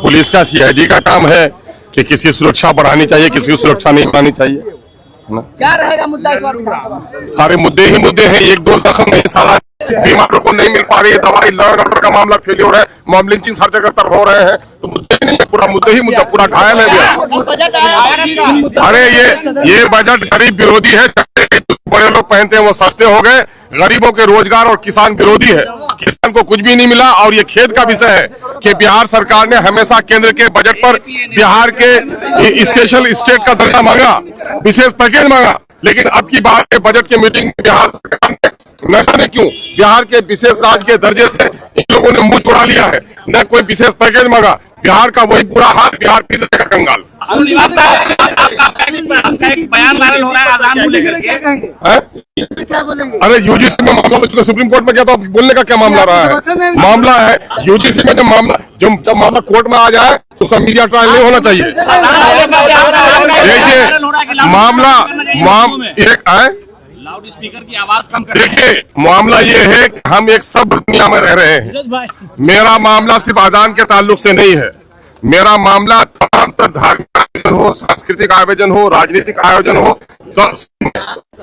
Police का CID का काम है कि किसकी सुरक्षा बढ़ानी चाहिए, किसकी सुरक्षा नहीं बढ़ानी चाहिए। क्या रहेगा मुद्दा इस बार? सारे मुद्दे ही मुद्दे हैं, एक दो जख्म नहीं, सारा बीमारों को नहीं मिल पा रही है दवाई, लॉ एंड ऑर्डर का मामला फेलियर है, मॉब लिंचिंग हर जगह तरफ हो रहे हैं, तो मुद्दे ही नहीं है, पूरा मुद्दे ही मुद्दा, पूरा घायल है। अरे ये बजट गरीब विरोधी है, बड़े लोग पहनते हैं वो सस्ते हो गए, गरीबों के रोजगार और किसान विरोधी है। किसान को कुछ भी नहीं मिला और ये खेद का विषय है कि बिहार सरकार ने हमेशा केंद्र के बजट पर बिहार के स्पेशल स्टेट का दर्जा मांगा, विशेष पैकेज मांगा, लेकिन अब की बात है बजट की मीटिंग में बिहार सरकार ने न जाने क्यों बिहार के विशेष राज्य के दर्जे से इन लोगों ने मुंह चुरा लिया है, न कोई विशेष पैकेज मांगा। बिहार का वही बुरा हाल, बिहार फिर का कंगाल। बयान वायरल हो रहा है आजान को लेकर के। अरे यूजीसी में मामला तो सुप्रीम कोर्ट में गया, तो बोलने का क्या मामला रहा है? मामला है यूजीसी में, जब मामला कोर्ट में आ जाए तो उसका मीडिया ट्रायल नहीं होना चाहिए। देखिए मामला एक है, लाउड स्पीकर की आवाज कम कर। देखिए मामला ये है कि हम एक सब दुनिया में रह रहे हैं। मेरा मामला सिर्फ अजान के ताल्लुक से नहीं है, मेरा मामला तमाम धार्मिक आयोजन हो, सांस्कृतिक आयोजन हो, राजनीतिक आयोजन हो, तो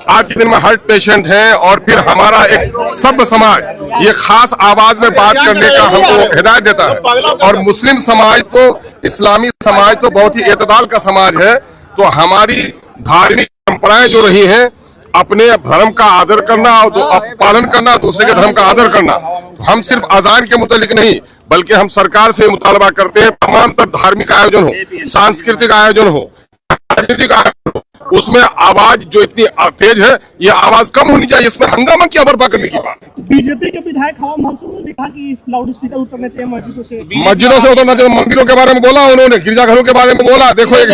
आज के दिन में हार्ट पेशेंट हैं और फिर हमारा एक सब समाज ये खास आवाज में बात करने का हमको हिदायत देता है। और मुस्लिम समाज तो, इस्लामी समाज तो बहुत ही एतदाल का समाज है, तो हमारी धार्मिक परंपराएं जो रही हैं, अपने धर्म का आदर करना और पालन करना, दूसरे के धर्म का आदर करना, तो हम सिर्फ अजान के मुतालिक नहीं बल्कि हम सरकार से मुतालबा करते हैं तमाम तर धार्मिक आयोजन हो, सांस्कृतिक आयोजन हो, राजनीतिक आयोजन हो, उसमें आवाज जो इतनी तेज है ये आवाज कम होनी चाहिए, इसमें हंगामा क्या बर्पा करने की बात है। बीजेपी के विधायक हवा मंसूर ने कहा कि लाउड स्पीकर उतरने चाहिए मस्जिदों से उतरना चाहिए, मंदिरों के बारे में बोला उन्होंने, गिरजाघरों के बारे में बोला। देखो एक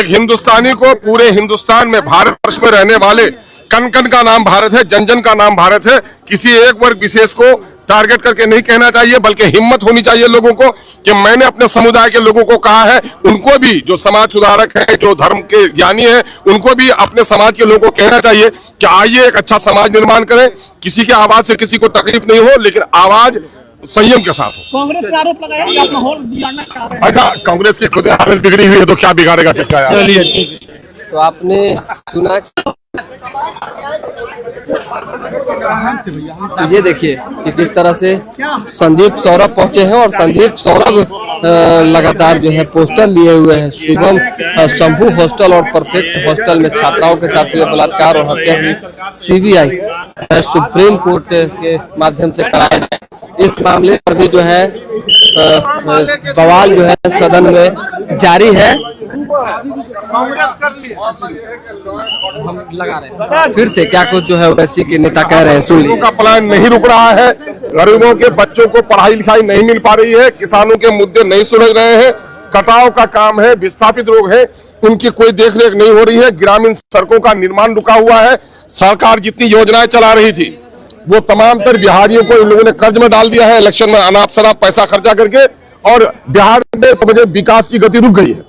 हिंदुस्तानी को पूरे हिंदुस्तान में, भारत वर्ष में रहने वाले कन कन का नाम भारत है, जन जन का नाम भारत है। किसी एक वर्ग विशेष को टारगेट करके नहीं कहना चाहिए, बल्कि हिम्मत होनी चाहिए लोगों को कि मैंने अपने समुदाय के लोगों को कहा है, उनको भी जो समाज सुधारक हैं, जो धर्म के ज्ञानी हैं, उनको भी अपने समाज के लोगों को कहना चाहिए कि आइए एक अच्छा समाज निर्माण करें, किसी की आवाज से किसी को तकलीफ नहीं हो, लेकिन आवाज संयम के साथ हो। कांग्रेस ने आरोप लगाया कि आप माहौल बिगाड़ना चाह रहे हैं। अच्छा, कांग्रेस की खुद हालत बिगड़ी हुई है तो क्या बिगाड़ेगा किसका? चलिए, तो आपने सुना, ये देखिए कि किस तरह से संदीप सौरभ पहुंचे हैं और संदीप सौरभ लगातार जो है पोस्टर लिए हुए हैं। शुभम शंभू हॉस्टल और परफेक्ट हॉस्टल में छात्राओं के साथ हुए बलात्कार और हत्या हुई, सीबीआई सुप्रीम कोर्ट के माध्यम से कराया जाए। इस मामले पर भी जो है बवाल जो है सदन में जारी है। हम लगा रहे हैं फिर से क्या कुछ जो है वैसी के नेता कह रहे हैं, सुन लीजिए। का प्लान नहीं रुक रहा है, गरीबों के बच्चों को पढ़ाई लिखाई नहीं मिल पा रही है, किसानों के मुद्दे नहीं सुलझ रहे हैं, कटाव का काम है, विस्थापित लोग हैं उनकी कोई देखरेख नहीं हो रही है, ग्रामीण सड़कों का निर्माण रुका हुआ है। सरकार जितनी योजनाएं चला रही थी वो तमाम तर बिहारियों को इन लोगों ने कर्ज में डाल दिया है, इलेक्शन में अनाप शनाप पैसा खर्चा करके, और बिहार में समझे विकास की गति रुक गई है।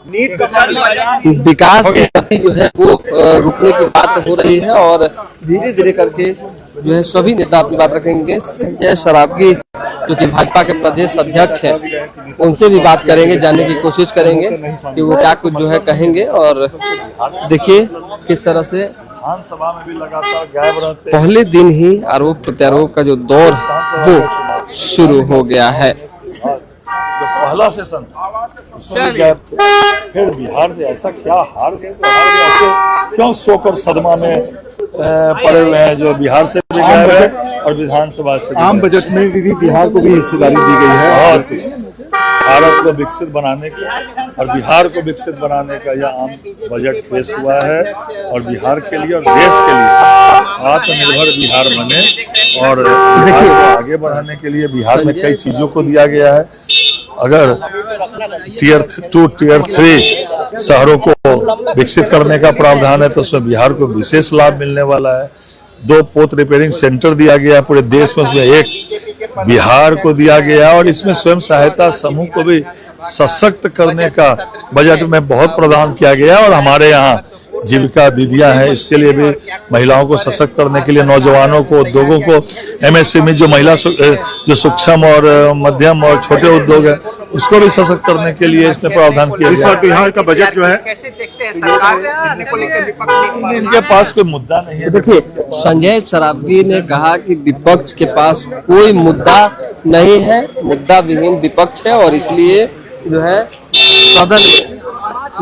विकास की गति जो है वो रुकने की बात हो रही है और धीरे धीरे करके जो है सभी नेता अपनी बात रखेंगे। संजय सरावगी जो कि भाजपा के प्रदेश अध्यक्ष है, उनसे भी बात करेंगे, जानने की कोशिश करेंगे कि वो क्या कुछ जो है कहेंगे। और देखिए किस तरह से विधानसभा में भी लगातार गायब रहते, पहले दिन ही आरोप प्रत्यारोप का जो दौर वो शुरू हो गया है। जो पहला सेशन उसमें गैप थे, फिर बिहार से ऐसा क्या हार गए, ऐसे क्यों शोक और सदमा में पड़े हुए हैं जो बिहार से भी गए हैं और विधानसभा से। आम बजट में भी बिहार को भी हिस्सेदारी दी गई है और भारत को विकसित बनाने का और बिहार को विकसित बनाने का यह आम बजट पेश हुआ है और बिहार के लिए और देश के लिए आत्मनिर्भर बिहार बने और बिहार को आगे बढ़ाने के लिए बिहार में कई चीजों को दिया गया है। अगर टियर 2 टियर 3 शहरों को विकसित करने का प्रावधान है तो उसमें बिहार को विशेष लाभ मिलने वाला है। 2 पोत रिपेयरिंग सेंटर दिया गया है पूरे देश में, उसमें 1 बिहार को दिया गया और इसमें स्वयं सहायता समूह को भी सशक्त करने का बजट में बहुत प्रावधान किया गया और हमारे यहाँ जीविका दीदियां हैं, इसके लिए भी महिलाओं को सशक्त करने के लिए, नौजवानों को, उद्योगों को, एमएसएमई जो महिला जो सूक्ष्म और मध्यम और छोटे उद्योग है उसको भी सशक्त करने के लिए इसमें प्रावधान किया इस गया। बार बिहार का बजट जो है कैसे देखते हैं सरकार को लेकर इनके पास कोई मुद्दा नहीं है। देखिए, संजय सरावगी ने कहा कि विपक्ष के पास कोई मुद्दा नहीं है, मुद्दा विहीन विपक्ष है और इसलिए जो है सदन में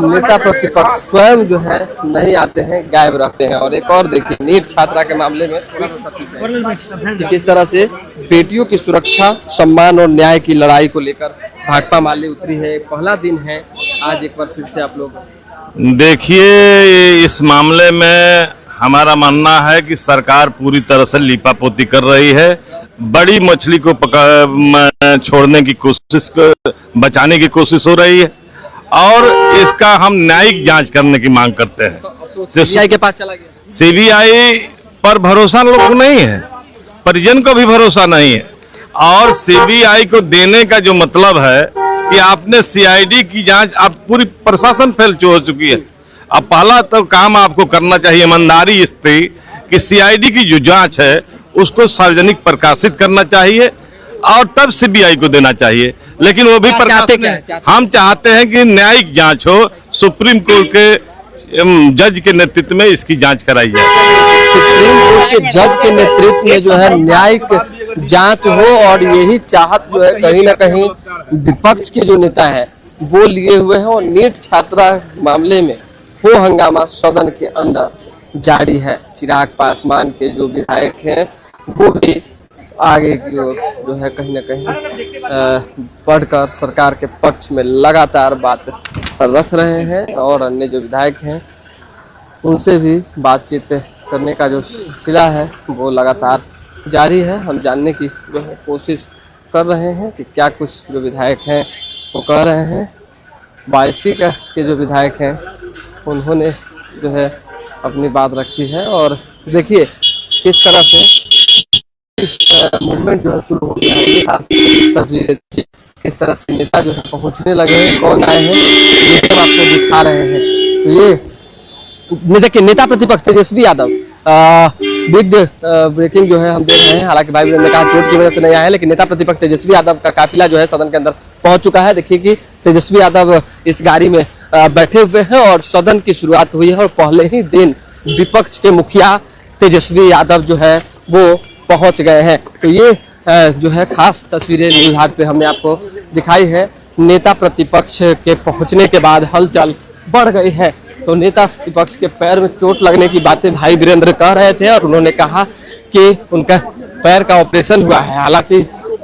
नेता प्रतिपक्ष स्वयं जो है नहीं आते हैं, गायब रहते हैं। और एक और देखिए, नीट छात्रा के मामले में कि किस तरह से बेटियों की सुरक्षा, सम्मान और न्याय की लड़ाई को लेकर भाकपा माले उतरी है। पहला दिन है आज, एक बार फिर से आप लोग देखिए, इस मामले में हमारा मानना है कि सरकार पूरी तरह से लीपापोती कर रही है। बड़ी मछली को छोड़ने की कोशिश, बचाने की कोशिश हो रही है और इसका हम न्यायिक जांच करने की मांग करते हैं। तो सीबीआई के पास चला गया। सीबीआई पर भरोसा लोग को नहीं है, परिजन को भी भरोसा नहीं है और सीबीआई को देने का जो मतलब है कि आपने सीआईडी की जांच, आप पूरी प्रशासन फेल हो चुकी है। अब पहला तो काम आपको करना चाहिए, ईमानदारी इस थी कि सीआईडी की जो जांच है उसको सार्वजनिक प्रकाशित करना चाहिए और तब सीबीआई को देना चाहिए। लेकिन वो भी हम चाहते हैं कि न्यायिक जांच हो, सुप्रीम कोर्ट के जज के नेतृत्व में इसकी जांच कराई जाए। सुप्रीम कोर्ट के जज के नेतृत्व में जो है न्यायिक जांच हो और यही चाहत जो है कहीं ना कहीं विपक्ष के जो नेता है वो लिए हुए हैं। और नीट छात्रा मामले में हो हंगामा सदन के अंदर जारी है। चिराग पासवान के जो विधायक हैं वो भी आगे की ओर जो है कहीं ना कहीं बढ़कर सरकार के पक्ष में लगातार बात रख रहे हैं और अन्य जो विधायक हैं उनसे भी बातचीत करने का जो सिलसिला है वो लगातार जारी है। हम जानने की जो है कोशिश कर रहे हैं कि क्या कुछ जो विधायक हैं वो कह रहे हैं। 82 के जो विधायक हैं उन्होंने जो है अपनी बात रखी है और देखिए किस तरह से मूवमेंट जो है शुरू हो गया है। ये तस्वीरें किस तरह से नेता जो है पहुंचने लगे हैं, कौन आए हैं, ये सब आपको दिखा रहे हैं। तो ये देखिए, नेता प्रतिपक्ष तेजस्वी यादव बिग ब्रेकिंग जो है हम देख रहे हैं। हालांकि भाई वीरेंद्र ने कहा चोट की वजह से नहीं आए हैं, लेकिन नेता प्रतिपक्ष तेजस्वी यादव का काफिला जो है सदन के अंदर पहुंच चुका है। देखिए कि तेजस्वी यादव इस गाड़ी में बैठे हुए हैं और सदन की शुरुआत हुई है और पहले ही दिन विपक्ष के मुखिया तेजस्वी यादव जो है वो पहुंच गए हैं। तो ये जो है खास तस्वीरें न्यूज़ हाट पे हमने आपको दिखाई है। नेता प्रतिपक्ष के पहुंचने के बाद हलचल बढ़ गई है। तो नेता प्रतिपक्ष के पैर में चोट लगने की बातें भाई वीरेंद्र कह रहे थे और उन्होंने कहा कि उनका पैर का ऑपरेशन हुआ है। हालांकि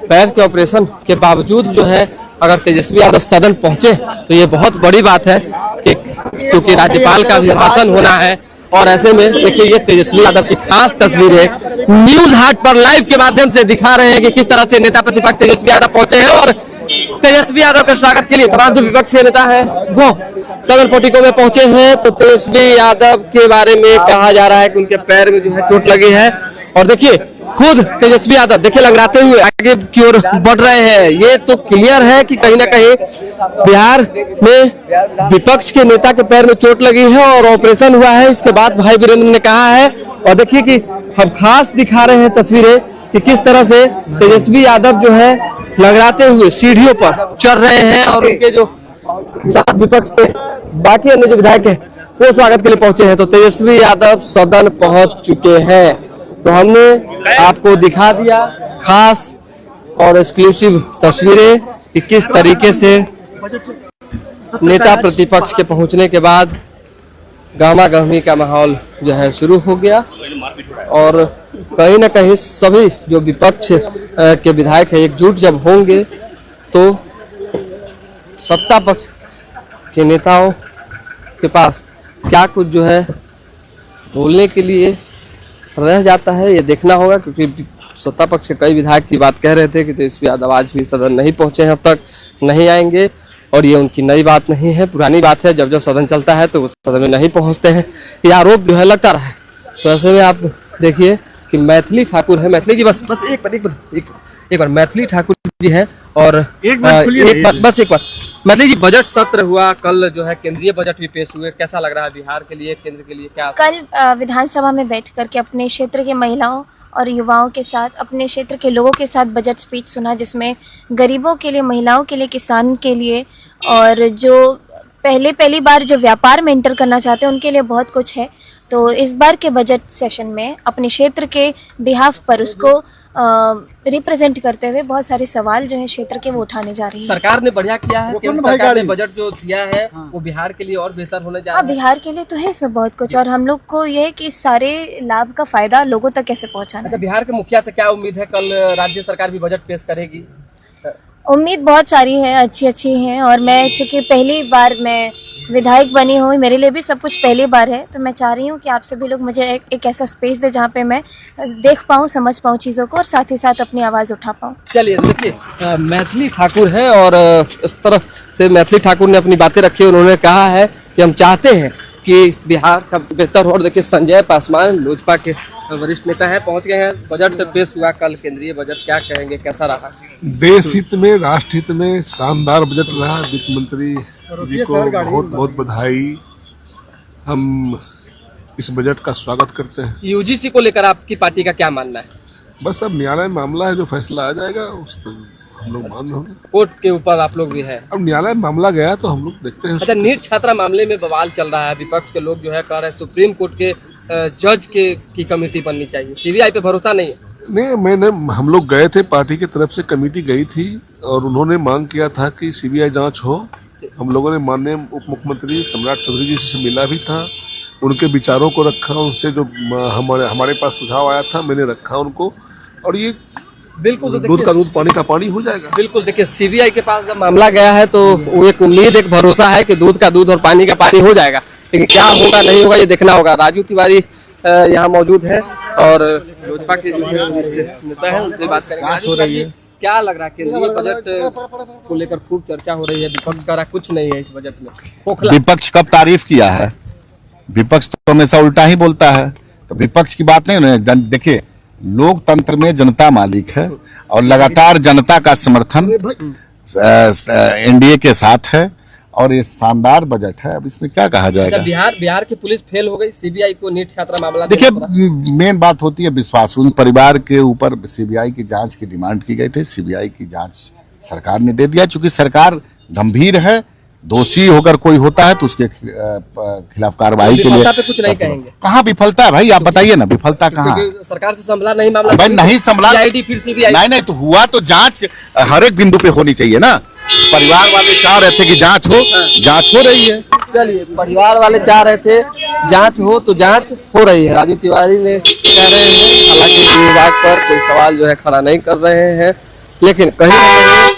पैर के ऑपरेशन के बावजूद जो है अगर तेजस्वी यादव सदन पहुंचे तो ये बहुत बड़ी बात है कि क्योंकि राज्यपाल का अभिभाषण होना है। और ऐसे में देखिए ये तेजस्वी यादव की खास तस्वीरें न्यूज़ हाट पर लाइव के माध्यम से दिखा रहे हैं कि किस तरह से नेता प्रतिपक्ष तेजस्वी यादव पहुंचे हैं। और तेजस्वी यादव के स्वागत के लिए तमाम जो विपक्ष के नेता है वो सदन पोर्टिको में पहुंचे हैं। तो तेजस्वी यादव के बारे में कहा जा रहा है कि उनके पैर में जो है चोट लगी है और देखिए खुद तेजस्वी यादव देखिए लंगड़ाते हुए आगे की ओर बढ़ रहे हैं। ये तो क्लियर है कि कहीं ना कहीं बिहार में विपक्ष के नेता के पैर में चोट लगी है और ऑपरेशन हुआ है। इसके बाद भाई वीरेंद्र ने कहा है और देखिए कि हम खास दिखा रहे हैं तस्वीरें कि किस तरह से तेजस्वी यादव जो है लंगड़ाते हुए सीढ़ियों पर चढ़ रहे हैं और उनके जो साथ विपक्ष के बाकी अन्य जो विधायक है वो स्वागत के लिए पहुंचे हैं। तो तेजस्वी यादव सदन पहुंच चुके हैं। तो हमने आपको दिखा दिया खास और एक्सक्लूसिव तस्वीरें कि किस तरीके से नेता प्रतिपक्ष के पहुंचने के बाद गामा गहमी का माहौल जो है शुरू हो गया और कहीं ना कहीं सभी जो विपक्ष के विधायक है एकजुट जब होंगे तो सत्ता पक्ष के नेताओं के पास क्या कुछ जो है बोलने के लिए रह जाता है ये देखना होगा। क्योंकि सत्ता पक्ष के कई विधायक की बात कह रहे थे कि तेजस्वी यादव आज भी सदन नहीं पहुंचे हैं, अब तक नहीं आएंगे और ये उनकी नई बात नहीं है, पुरानी बात है। जब जब सदन चलता है तो वो सदन में नहीं पहुंचते हैं, ये आरोप जो है लगता रहा है। तो ऐसे में आप देखिए कि मैथिली ठाकुर है, मैथिली जी बस एक बार मैथिली ठाकुर जी हैं और एक बार बस एक बार मतलब जी, बजट सत्र हुआ कल, जो है केंद्रीय बजट भी पेश हुए, कैसा लग रहा है बिहार के लिए, केंद्र के लिए क्या? कल विधानसभा में बैठ करके अपने क्षेत्र के महिलाओं और युवाओं के साथ, अपने क्षेत्र के लोगों के साथ बजट स्पीच सुना, जिसमें गरीबों के लिए, महिलाओं के लिए, किसान के लिए और जो पहली बार जो व्यापार में एंटर करना चाहते हैं उनके लिए बहुत कुछ है। तो इस बार के बजट सेशन में अपने क्षेत्र के बिहाफ पर उसको रिप्रेजेंट करते हुए बहुत सारे सवाल जो है क्षेत्र के वो उठाने जा रही है। सरकार ने बढ़िया किया है, केंद्र सरकार ने बजट जो दिया है वो बिहार के लिए और बेहतर होने जा रहा है। बिहार के लिए तो है इसमें बहुत कुछ, और हम लोग को ये है कि इस सारे लाभ का फायदा लोगों तक कैसे पहुंचाना। अच्छा, बिहार के मुखिया से क्या उम्मीद है? कल राज्य सरकार भी बजट पेश करेगी। उम्मीद बहुत सारी है, अच्छी है, और मैं चूंकि पहली बार मैं विधायक बनी हूँ, मेरे लिए भी सब कुछ पहली बार है, तो मैं चाह रही हूँ कि आप सभी लोग मुझे एक ऐसा स्पेस दे जहाँ पे मैं देख पाऊँ, समझ पाऊँ चीज़ों को और साथ ही साथ अपनी आवाज़ उठा पाऊँ। चलिए देखिए, मैथिली ठाकुर है और इस तरह से मैथिली ठाकुर ने अपनी बातें रखी। उन्होंने कहा है कि हम चाहते हैं कि बिहार का बेहतर हो। और देखिए, संजय पासवान लोजपा के वरिष्ठ नेता है, पहुंच गए हैं। बजट पेश हुआ कल, केंद्रीय बजट, क्या कहेंगे, कैसा रहा? देश हित में, राष्ट्र हित में शानदार बजट रहा। वित्त मंत्री जी को बहुत बहुत बधाई। हम इस बजट का स्वागत करते हैं। यूजीसी को लेकर आपकी पार्टी का क्या मानना है? बस अब न्यायालय मामला है, जो फैसला आ जाएगा उस पर हम लोग मान होंगे। कोर्ट के ऊपर आप लोग भी है। अब न्यायालय मामला गया तो हम लोग देखते हैं। अच्छा, नीट छात्रा मामले में बवाल चल रहा है। विपक्ष के लोग जो है कह रहे हैं सुप्रीम कोर्ट के जज की कमेटी बननी चाहिए, सीबीआई पे भरोसा नहीं है। नहीं, हम लोग गए थे, पार्टी की तरफ से कमेटी गई थी और उन्होंने मांग किया था कि सीबीआई जांच हो। हम लोगों ने माननीय उप मुख्यमंत्री सम्राट चौधरी जी से मिला भी था, उनके विचारों को रखा, उनसे जो हमारे पास सुझाव आया था मैंने रखा उनको, और ये बिल्कुल दूध का दूध, पानी का पानी हो जाएगा। बिल्कुल, देखिए सीबीआई के पास जब मामला गया है तो वो एक उम्मीद, एक भरोसा है कि दूध का दूध और पानी का पानी हो जाएगा, लेकिन क्या होगा नहीं होगा ये देखना होगा। राजू तिवारी यहाँ मौजूद है और लोजपा के नेता है, उनसे बात करेंगे। हो रही है, क्या लग रहा है? केंद्रीय बजट को लेकर खूब चर्चा हो रही है, विपक्ष का कुछ नहीं है इस बजट में। विपक्ष कब तारीफ किया है? विपक्ष तो हमेशा उल्टा ही बोलता है, तो विपक्ष की बात नहीं। देखिए, लोकतंत्र में जनता मालिक है और लगातार जनता का समर्थन एनडीए के साथ है और ये शानदार बजट है। अब इसमें क्या कहा जाएगा? बिहार की पुलिस फेल हो गई, सीबीआई को नीट छात्रा मामला। देखिए, मेन बात होती है विश्वास। उन परिवार के ऊपर सीबीआई की जांच की डिमांड की गई थी, सीबीआई की जांच सरकार ने दे दिया। चूंकि सरकार गंभीर है, दोषी होकर कोई होता है तो उसके खिलाफ कार्रवाई के लिए कुछ नहीं कहेंगे। कहाँ विफलता है भाई, आप बताइए ना, विफलता कहाँ? सरकार से संभला नहीं मामला, भाई नहीं संभला, फिर सीबीआई नहीं तो हुआ तो जांच हर एक बिंदु पे होनी चाहिए ना। परिवार वाले चाह रहे थे कि जांच हो, जांच हो रही है। चलिए, परिवार वाले चाह रहे थे जांच हो तो जांच हो रही है। राजू तिवारी ने कह रहे हैं, हालांकि विभाग पर कोई सवाल जो है खड़ा नहीं कर रहे हैं, लेकिन कहीं ना कहीं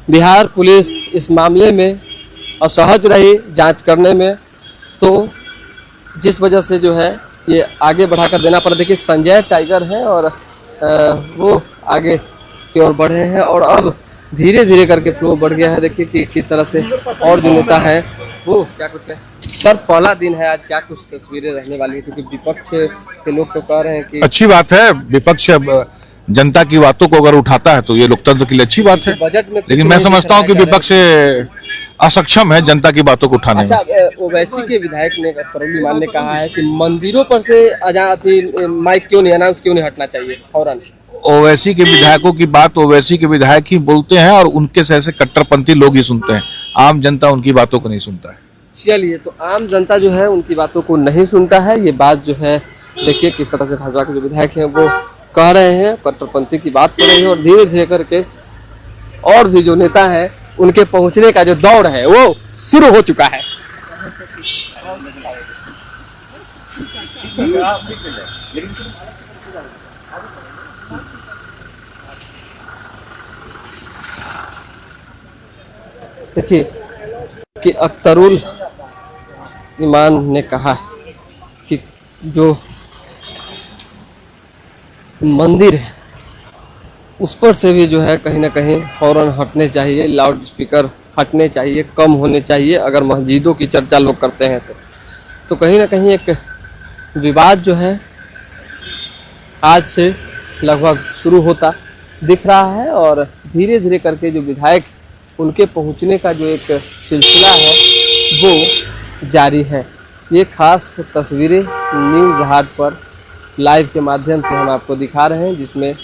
बिहार पुलिस इस मामले में असहज रही जांच करने में, तो जिस वजह से जो है ये आगे बढ़ाकर देना पड़ा। देखिए, संजय टाइगर हैं और वो आगे की ओर बढ़े हैं और अब धीरे धीरे करके फ्लो बढ़ गया है। देखिए कि किस तरह से और जो नेता है वो क्या कुछ है। सर, पहला दिन है आज, क्या कुछ तस्वीरें रहने वाली है? क्योंकि विपक्ष के लोग तो कह रहे हैं कि अच्छी बात है, विपक्ष जनता की बातों को अगर उठाता है तो ये लोकतंत्र के लिए अच्छी बात है। बजट में लेकिन मैं समझता हूँ कि विपक्ष असक्षम है जनता की बातों को उठाने में। अच्छा, ओवैसी के विधायक ने, करोली मान ने कहा है कि मंदिरों पर से माइक क्यों नहीं, अनाउंस क्यों नहीं हटना चाहिए फौरन। ओवैसी के विधायकों की बात ओवैसी के विधायक ही बोलते हैं और उनके से ऐसे कट्टरपंथी लोग ही सुनते हैं, आम जनता उनकी बातों को नहीं सुनता है। चलिए, तो आम जनता जो है उनकी बातों को नहीं सुनता है, ये बात जो है देखिए किस तरह से भाजपा के जो विधायक हैं वो कह रहे हैं। कट्टरपंथी की बात हो रही है और धीरे धीरे करके और भी जो नेता है उनके पहुंचने का जो दौर है वो शुरू हो चुका है। देखिए कि अख्तरुल ईमान ने कहा कि जो मंदिर है उस पर से भी जो है कहीं ना कहीं फौरन हटने चाहिए, लाउड स्पीकर हटने चाहिए, कम होने चाहिए। अगर मस्जिदों की चर्चा लोग करते हैं तो कहीं ना कहीं एक विवाद जो है आज से लगभग शुरू होता दिख रहा है और धीरे धीरे करके जो विधायक उनके पहुंचने का जो एक सिलसिला है वो जारी है। ये खास तस्वीरें न्यूज़ हाट पर लाइव के माध्यम से हम आपको दिखा रहे हैं, जिसमें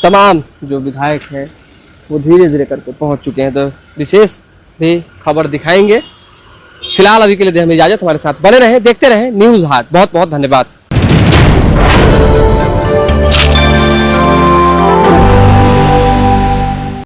तमाम जो विधायक हैं वो धीरे धीरे करके पहुंच चुके हैं। तो विशेष भी खबर दिखाएंगे। फिलहाल अभी के लिए हमें इजाजत, हमारे साथ बने रहें, देखते रहें न्यूज़ हाट। बहुत बहुत धन्यवाद।